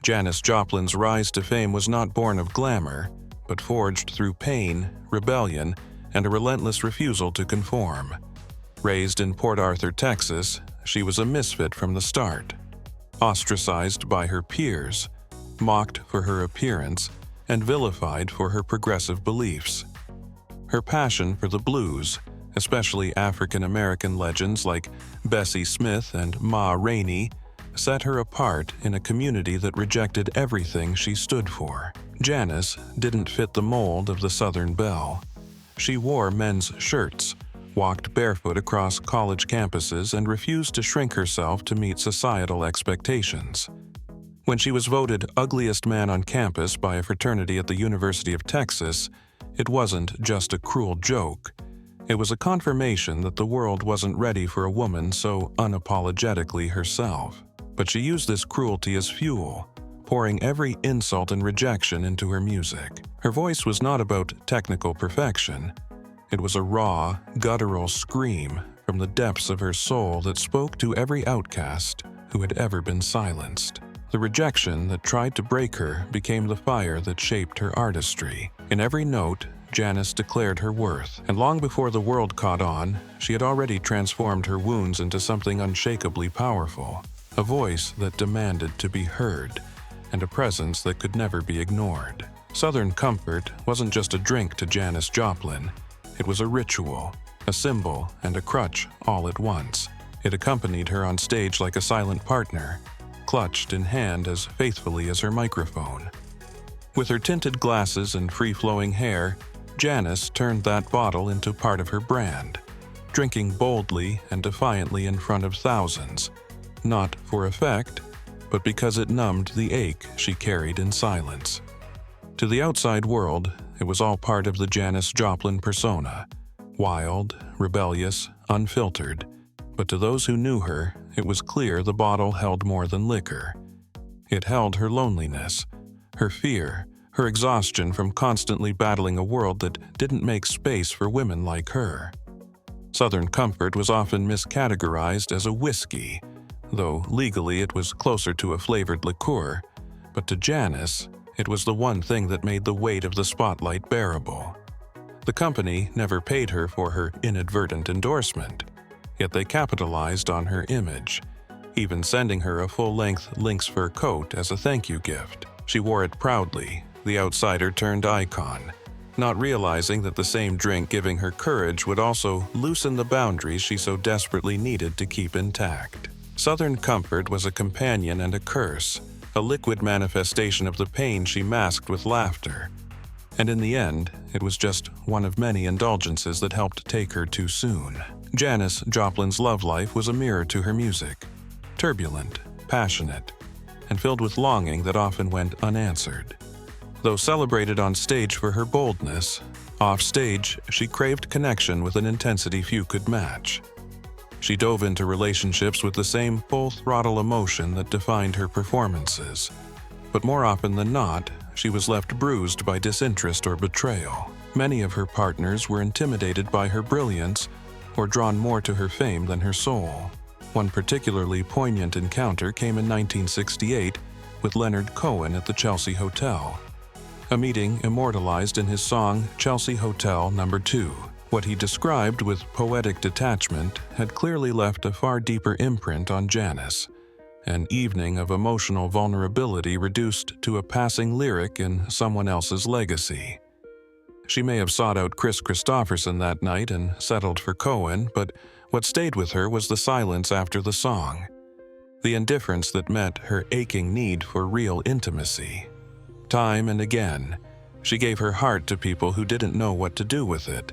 Janis Joplin's rise to fame was not born of glamour, but forged through pain, rebellion, and a relentless refusal to conform. Raised in Port Arthur, Texas, she was a misfit from the start. Ostracized by her peers, mocked for her appearance, and vilified for her progressive beliefs. Her passion for the blues, especially African-American legends like Bessie Smith and Ma Rainey, set her apart in a community that rejected everything she stood for. Janis didn't fit the mold of the Southern belle. She wore men's shirts, walked barefoot across college campuses, and refused to shrink herself to meet societal expectations. When she was voted Ugliest Man on campus by a fraternity at the University of Texas, it wasn't just a cruel joke. It was a confirmation that the world wasn't ready for a woman so unapologetically herself. But she used this cruelty as fuel, pouring every insult and rejection into her music. Her voice was not about technical perfection. It was a raw, guttural scream from the depths of her soul that spoke to every outcast who had ever been silenced. The rejection that tried to break her became the fire that shaped her artistry. In every note, Janis declared her worth, and long before the world caught on, she had already transformed her wounds into something unshakably powerful. A voice that demanded to be heard, and a presence that could never be ignored. Southern comfort wasn't just a drink to Janis Joplin. It was a ritual, a symbol, and a crutch all at once. It accompanied her on stage like a silent partner, clutched in hand as faithfully as her microphone. With her tinted glasses and free-flowing hair, Janis turned that bottle into part of her brand, drinking boldly and defiantly in front of thousands. Not for effect, but because it numbed the ache she carried in silence. To the outside world, it was all part of the Janis Joplin persona, wild, rebellious, unfiltered. But to those who knew her, it was clear the bottle held more than liquor. It held her loneliness, her fear, her exhaustion from constantly battling a world that didn't make space for women like her. Southern comfort was often miscategorized as a whiskey, though legally it was closer to a flavored liqueur, but to Janis, it was the one thing that made the weight of the spotlight bearable. The company never paid her for her inadvertent endorsement, yet they capitalized on her image, even sending her a full-length lynx fur coat as a thank you gift. She wore it proudly, the outsider-turned icon, not realizing that the same drink giving her courage would also loosen the boundaries she so desperately needed to keep intact. Southern comfort was a companion and a curse, a liquid manifestation of the pain she masked with laughter. And in the end, it was just one of many indulgences that helped take her too soon. Janis Joplin's love life was a mirror to her music, turbulent, passionate, and filled with longing that often went unanswered. Though celebrated on stage for her boldness, off-stage she craved connection with an intensity few could match. She dove into relationships with the same full-throttle emotion that defined her performances. But more often than not, she was left bruised by disinterest or betrayal. Many of her partners were intimidated by her brilliance or drawn more to her fame than her soul. One particularly poignant encounter came in 1968 with Leonard Cohen at the Chelsea Hotel, a meeting immortalized in his song Chelsea Hotel No. 2. What he described with poetic detachment had clearly left a far deeper imprint on Janis, an evening of emotional vulnerability reduced to a passing lyric in someone else's legacy. She may have sought out Chris Christopherson that night and settled for Cohen, but what stayed with her was the silence after the song, the indifference that met her aching need for real intimacy. Time and again, she gave her heart to people who didn't know what to do with it,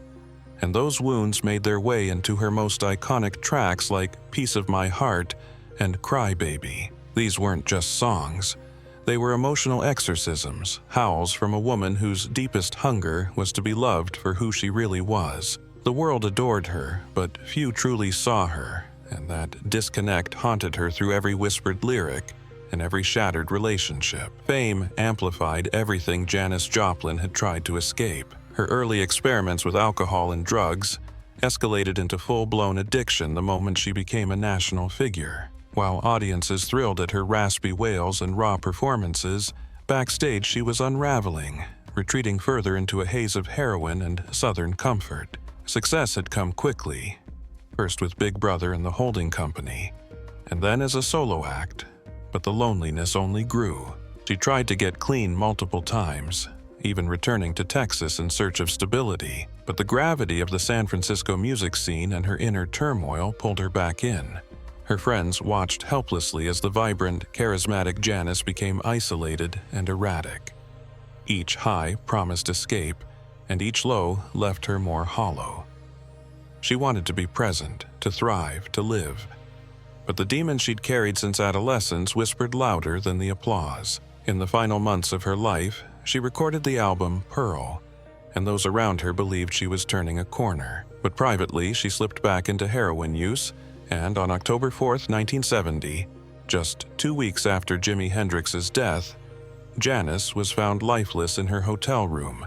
and those wounds made their way into her most iconic tracks like Piece of My Heart and Cry Baby. These weren't just songs. They were emotional exorcisms, howls from a woman whose deepest hunger was to be loved for who she really was. The world adored her, but few truly saw her, and that disconnect haunted her through every whispered lyric and every shattered relationship. Fame amplified everything Janis Joplin had tried to escape. Her early experiments with alcohol and drugs escalated into full-blown addiction the moment she became a national figure. While audiences thrilled at her raspy wails and raw performances, backstage she was unraveling, retreating further into a haze of heroin and Southern comfort. Success had come quickly, first with Big Brother and the holding company, and then as a solo act, but the loneliness only grew. She tried to get clean multiple times, even returning to Texas in search of stability, but the gravity of the San Francisco music scene and her inner turmoil pulled her back in. Her friends watched helplessly as the vibrant, charismatic Janis became isolated and erratic. Each high promised escape, and each low left her more hollow. She wanted to be present, to thrive, to live. But the demons she'd carried since adolescence whispered louder than the applause. In the final months of her life, she recorded the album Pearl, and those around her believed she was turning a corner. But privately, she slipped back into heroin use, and on October 4, 1970, just 2 weeks after Jimi Hendrix's death, Janis was found lifeless in her hotel room,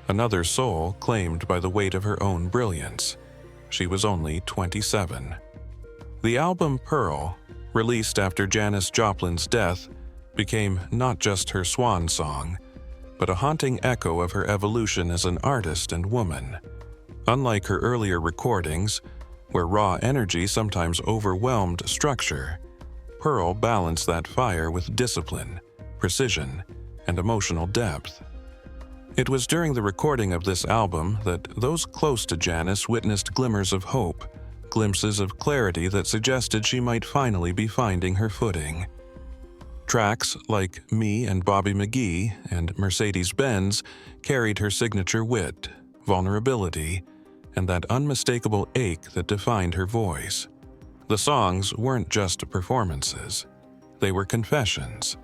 another soul claimed by the weight of her own brilliance. She was only 27. The album Pearl, released after Janis Joplin's death, became not just her swan song, but a haunting echo of her evolution as an artist and woman. Unlike her earlier recordings, where raw energy sometimes overwhelmed structure, Pearl balanced that fire with discipline, precision, and emotional depth. It was during the recording of this album that those close to Janis witnessed glimmers of hope, glimpses of clarity that suggested she might finally be finding her footing. Tracks like Me and Bobby McGee and Mercedes-Benz carried her signature wit, vulnerability, and that unmistakable ache that defined her voice. The songs weren't just performances. They were confessions,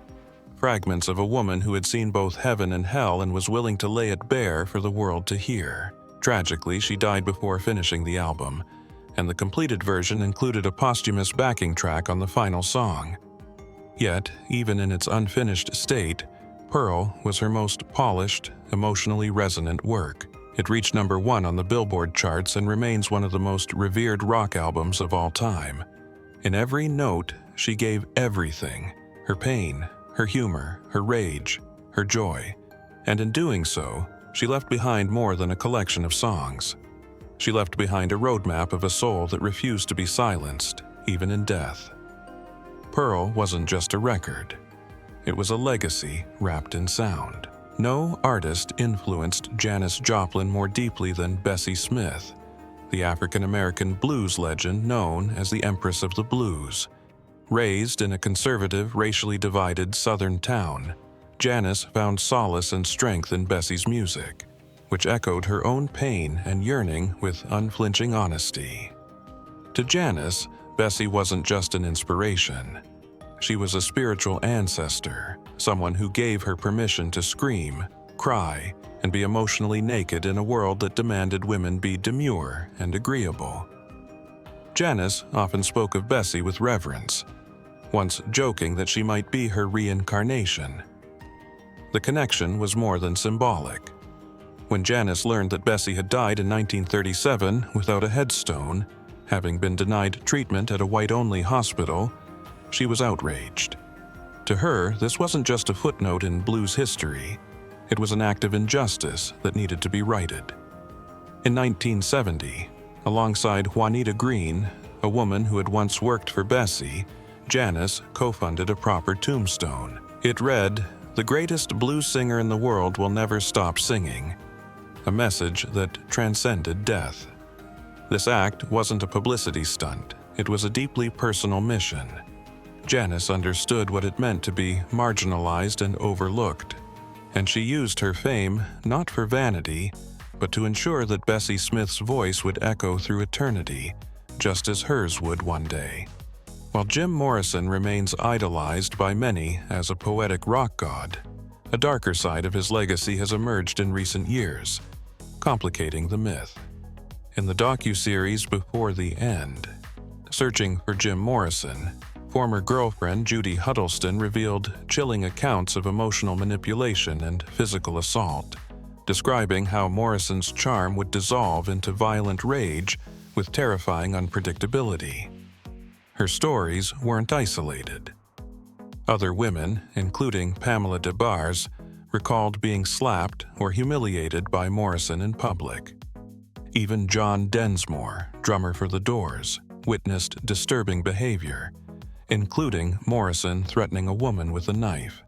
fragments of a woman who had seen both heaven and hell and was willing to lay it bare for the world to hear. Tragically, she died before finishing the album, and the completed version included a posthumous backing track on the final song. Yet, even in its unfinished state, Pearl was her most polished, emotionally resonant work. It reached #1 on the Billboard charts and remains one of the most revered rock albums of all time. In every note, she gave everything: her pain, her humor, her rage, her joy. And in doing so, she left behind more than a collection of songs. She left behind a roadmap of a soul that refused to be silenced, even in death. Pearl wasn't just a record. It was a legacy wrapped in sound. No artist influenced Janis Joplin more deeply than Bessie Smith, the African-American blues legend known as the Empress of the Blues. Raised in a conservative, racially divided Southern town, Janis found solace and strength in Bessie's music, which echoed her own pain and yearning with unflinching honesty. To Janis, Bessie wasn't just an inspiration. She was a spiritual ancestor, someone who gave her permission to scream, cry, and be emotionally naked in a world that demanded women be demure and agreeable. Janis often spoke of Bessie with reverence, once joking that she might be her reincarnation. The connection was more than symbolic. When Janis learned that Bessie had died in 1937 without a headstone, having been denied treatment at a white-only hospital, she was outraged. To her, this wasn't just a footnote in blues history. It was an act of injustice that needed to be righted. In 1970, alongside Juanita Green, a woman who had once worked for Bessie, Janis co-funded a proper tombstone. It read, "The greatest blues singer in the world will never stop singing," a message that transcended death. This act wasn't a publicity stunt. It was a deeply personal mission. Janis understood what it meant to be marginalized and overlooked, and she used her fame not for vanity, but to ensure that Bessie Smith's voice would echo through eternity, just as hers would one day. While Jim Morrison remains idolized by many as a poetic rock god, a darker side of his legacy has emerged in recent years, complicating the myth. In the docuseries Before the End, Searching for Jim Morrison, former girlfriend Judy Huddleston revealed chilling accounts of emotional manipulation and physical assault, describing how Morrison's charm would dissolve into violent rage with terrifying unpredictability. Her stories weren't isolated. Other women, including Pamela DeBars, recalled being slapped or humiliated by Morrison in public. Even John Densmore, drummer for The Doors, witnessed disturbing behavior, including Morrison threatening a woman with a knife.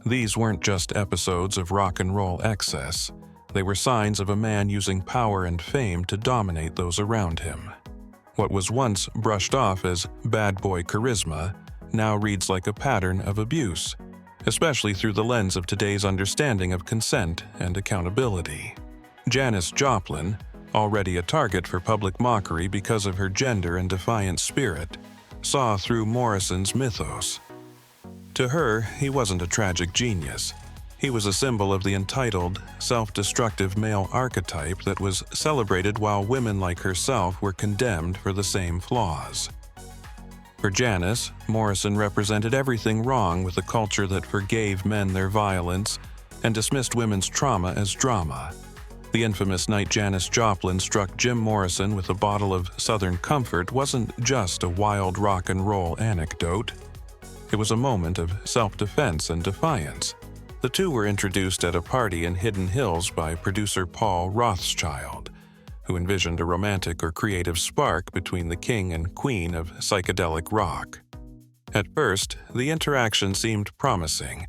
These weren't just episodes of rock and roll excess, they were signs of a man using power and fame to dominate those around him. What was once brushed off as bad boy charisma now reads like a pattern of abuse, especially through the lens of today's understanding of consent and accountability. Janis Joplin, already a target for public mockery because of her gender and defiant spirit, saw through Morrison's mythos. To her, he wasn't a tragic genius. He was a symbol of the entitled, self-destructive male archetype that was celebrated while women like herself were condemned for the same flaws. For Janis, Morrison represented everything wrong with a culture that forgave men their violence and dismissed women's trauma as drama. The infamous night Janis Joplin struck Jim Morrison with a bottle of Southern Comfort wasn't just a wild rock and roll anecdote. It was a moment of self-defense and defiance. The two were introduced at a party in Hidden Hills by producer Paul Rothschild, who envisioned a romantic or creative spark between the king and queen of psychedelic rock. At first, the interaction seemed promising,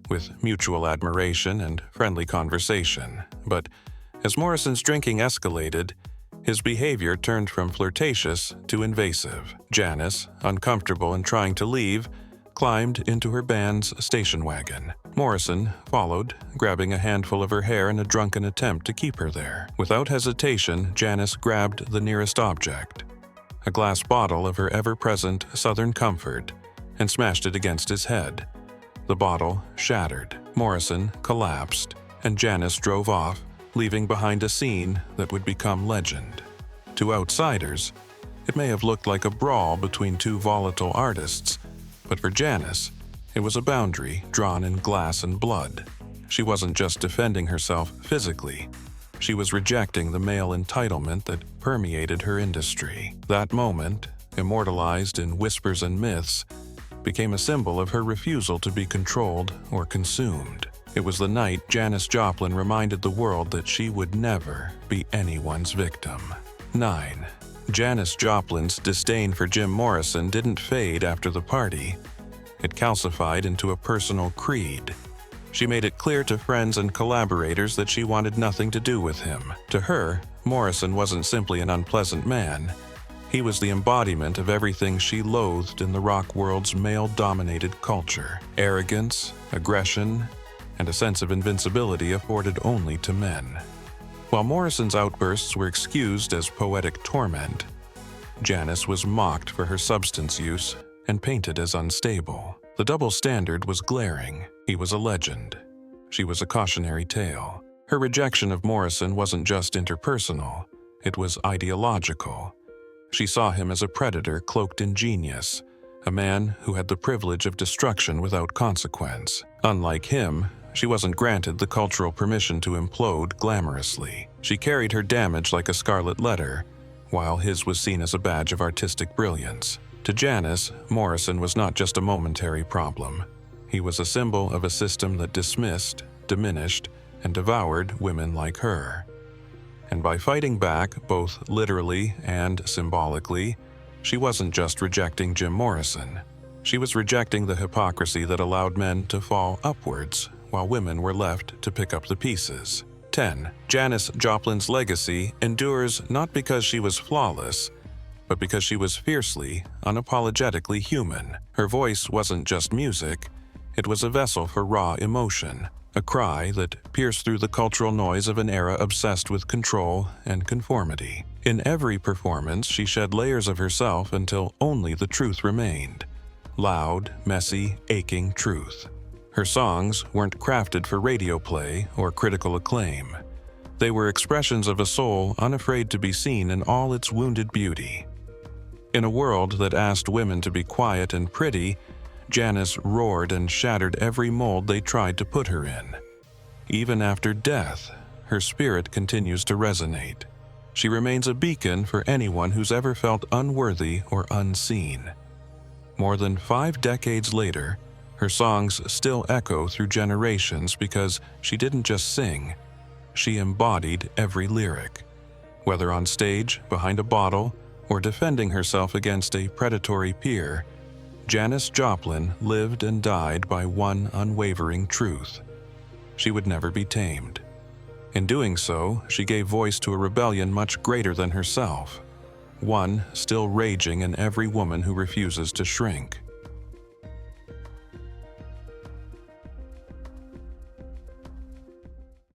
with mutual admiration and friendly conversation, but as Morrison's drinking escalated, his behavior turned from flirtatious to invasive. Janis, uncomfortable and trying to leave, climbed into her band's station wagon. Morrison followed, grabbing a handful of her hair in a drunken attempt to keep her there. Without hesitation, Janis grabbed the nearest object, a glass bottle of her ever-present Southern Comfort, and smashed it against his head. The bottle shattered. Morrison collapsed, and Janis drove off, leaving behind a scene that would become legend. To outsiders, it may have looked like a brawl between two volatile artists, but for Janis, it was a boundary drawn in glass and blood. She wasn't just defending herself physically. She was rejecting the male entitlement that permeated her industry. That moment, immortalized in whispers and myths, became a symbol of her refusal to be controlled or consumed. It was the night Janis Joplin reminded the world that she would never be anyone's victim. 9. Janis Joplin's disdain for Jim Morrison didn't fade after the party. It calcified into a personal creed. She made it clear to friends and collaborators that she wanted nothing to do with him. To her, Morrison wasn't simply an unpleasant man. He was the embodiment of everything she loathed in the rock world's male-dominated culture: arrogance, aggression, and a sense of invincibility afforded only to men. While Morrison's outbursts were excused as poetic torment, Janis was mocked for her substance use and painted as unstable. The double standard was glaring. He was a legend. She was a cautionary tale. Her rejection of Morrison wasn't just interpersonal, it was ideological. She saw him as a predator cloaked in genius, a man who had the privilege of destruction without consequence. Unlike him, she wasn't granted the cultural permission to implode glamorously. She carried her damage like a scarlet letter, while his was seen as a badge of artistic brilliance. To Janis, Morrison was not just a momentary problem. He was a symbol of a system that dismissed, diminished, and devoured women like her. And by fighting back, both literally and symbolically, she wasn't just rejecting Jim Morrison. She was rejecting the hypocrisy that allowed men to fall upwards, while women were left to pick up the pieces. 10. Janis Joplin's legacy endures not because she was flawless, but because she was fiercely, unapologetically human. Her voice wasn't just music, it was a vessel for raw emotion, a cry that pierced through the cultural noise of an era obsessed with control and conformity. In every performance, she shed layers of herself until only the truth remained. Loud, messy, aching truth. Her songs weren't crafted for radio play or critical acclaim. They were expressions of a soul unafraid to be seen in all its wounded beauty. In a world that asked women to be quiet and pretty, Janis roared and shattered every mold they tried to put her in. Even after death, her spirit continues to resonate. She remains a beacon for anyone who's ever felt unworthy or unseen. More than 5 decades later, her songs still echo through generations because she didn't just sing, she embodied every lyric. Whether on stage, behind a bottle, or defending herself against a predatory peer, Janis Joplin lived and died by one unwavering truth: she would never be tamed. In doing so, she gave voice to a rebellion much greater than herself, one still raging in every woman who refuses to shrink.